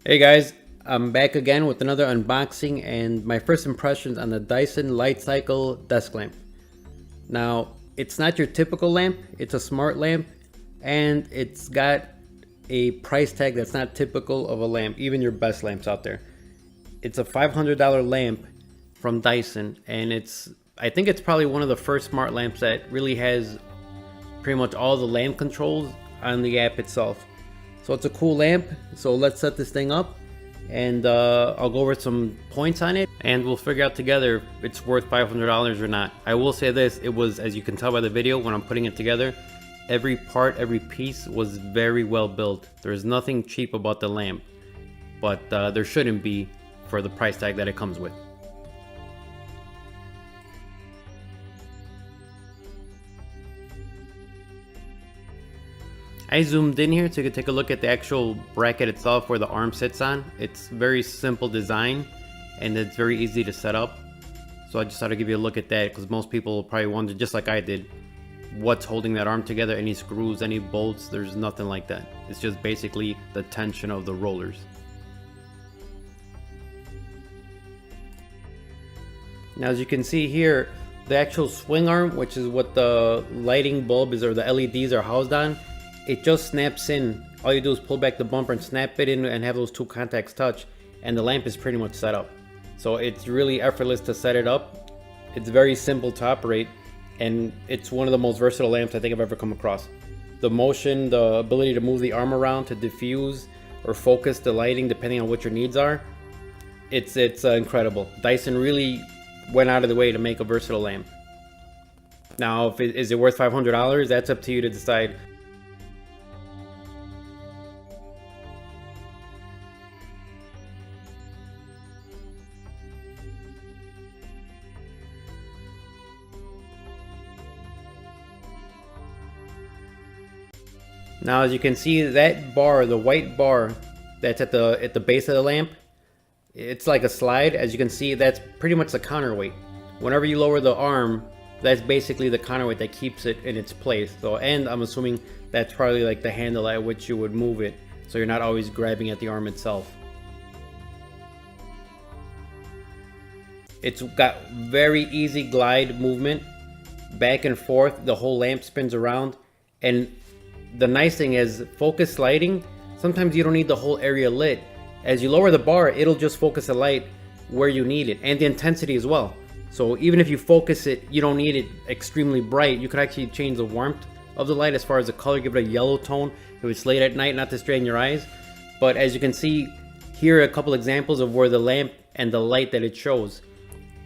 Hey guys, I'm back again with another unboxing and my first impressions on the Dyson Lightcycle desk lamp. Now, it's not your typical lamp, it's a smart lamp, and it's got a price tag that's not typical of a lamp, even your best lamps out there. It's a $500 lamp from Dyson, and I think it's probably one of the first smart lamps that really has pretty much all the lamp controls on the app itself. So it's a cool lamp. So let's set this thing up and I'll go over some points on it and we'll figure out together if it's worth $500 or not. I will say this, it was, as you can tell by the video when I'm putting it together, every part, every piece was very well built. There's nothing cheap about the lamp, but there shouldn't be for the price tag that it comes with. I zoomed in here so you can take a look at the actual bracket itself where the arm sits on. It's very simple design and it's very easy to set up. So I just thought I'd give you a look at that because most people will probably wonder, just like I did, what's holding that arm together, any screws, any bolts. There's nothing like that. It's just basically the tension of the rollers. Now as you can see here, the actual swing arm, which is what the lighting bulb is or the LEDs are housed on, it just snaps in. All you do is pull back the bumper and snap it in and have those two contacts touch, and the lamp is pretty much set up. So it's really effortless to set it up. It's very simple to operate, and it's one of the most versatile lamps I think I've ever come across. The motion, the ability to move the arm around to diffuse or focus the lighting depending on what your needs are, it's incredible. Dyson really went out of the way to make a versatile lamp. Now, is it worth $500? That's up to you to decide. Now as you can see, that bar, the white bar that's at the base of the lamp, it's like a slide. As you can see, that's pretty much the counterweight. Whenever you lower the arm, that's basically the counterweight that keeps it in its place. So, and I'm assuming that's probably like the handle at which you would move it, so you're not always grabbing at the arm itself. It's got very easy glide movement, back and forth. The whole lamp spins around, and the nice thing is focus lighting. Sometimes you don't need the whole area lit. As you lower the bar, it'll just focus the light where you need it, and the intensity as well. So even if you focus it, you don't need it extremely bright. You could actually change the warmth of the light as far as the color, give it a yellow tone if it's late at night, not to strain your eyes. But as you can see, here are a couple examples of where the lamp and the light that it shows.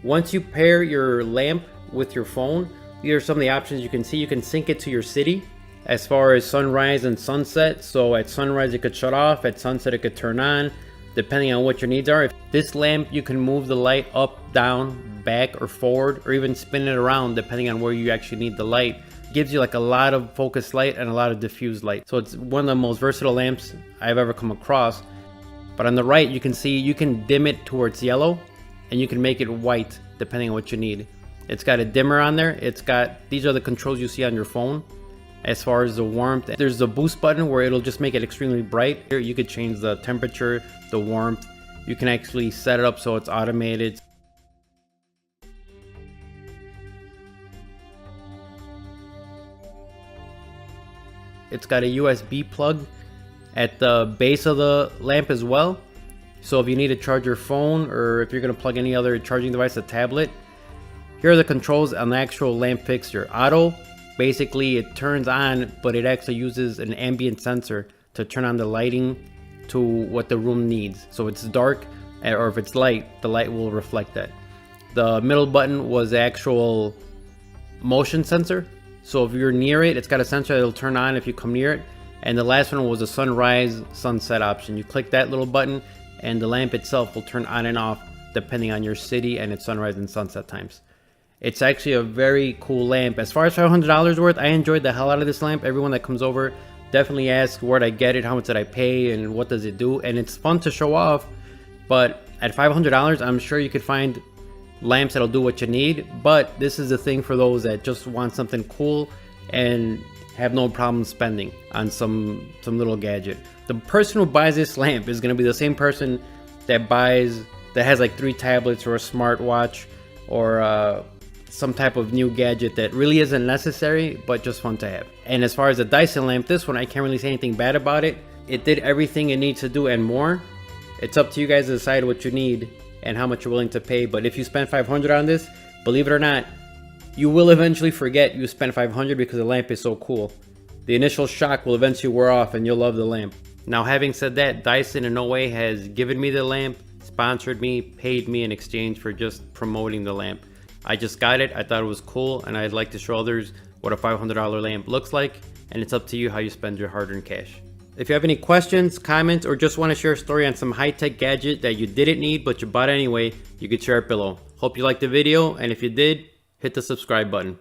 Once you pair your lamp with your phone, these are some of the options you can see. You can sync it to your city as far as sunrise and sunset. So at sunrise it could shut off, at sunset it could turn on, depending on what your needs are. If this lamp, you can move the light up, down, back, or forward, or even spin it around depending on where you actually need the light. It gives you like a lot of focused light and a lot of diffused light. So it's one of the most versatile lamps I've ever come across. But on the right, you can see you can dim it towards yellow and you can make it white depending on what you need. It's got a dimmer on there. These are the controls you see on your phone. As far as the warmth, there's the boost button where it'll just make it extremely bright. Here you could change the temperature, the warmth. You can actually set it up so it's automated. It's got a USB plug at the base of the lamp as well. So if you need to charge your phone, or if you're going to plug any other charging device, a tablet, here are the controls on the actual lamp fixture. Auto, basically it turns on, but it actually uses an ambient sensor to turn on the lighting to what the room needs. So it's dark, or if it's light, the light will reflect that. The middle button was the actual motion sensor. So if you're near it, it's got a sensor that'll turn on if you come near it. And the last one was a sunrise, sunset option. You click that little button and the lamp itself will turn on and off depending on your city and its sunrise and sunset times. It's actually a very cool lamp. As far as $500 worth, I enjoyed the hell out of this lamp. Everyone that comes over definitely asks where'd I get it, how much did I pay, and what does it do. And it's fun to show off, but at $500, I'm sure you could find lamps that'll do what you need. But this is the thing for those that just want something cool and have no problem spending on some little gadget. The person who buys this lamp is going to be the same person that has like 3 tablets or a smartwatch or some type of new gadget that really isn't necessary but just fun to have. And as far as the Dyson lamp, this one, I can't really say anything bad about it. It did everything it needs to do and more. It's up to you guys to decide what you need and how much you're willing to pay. But if you spend $500 on this, believe it or not, you will eventually forget you spent $500 because the lamp is so cool. The initial shock will eventually wear off and you'll love the lamp. Now, having said that, Dyson in no way has given me the lamp, sponsored me, paid me in exchange for just promoting the lamp. I just got it, I thought it was cool, and I'd like to show others what a $500 lamp looks like, and it's up to you how you spend your hard-earned cash. If you have any questions, comments, or just want to share a story on some high-tech gadget that you didn't need but you bought anyway, you could share it below. Hope you liked the video, and if you did, hit the subscribe button.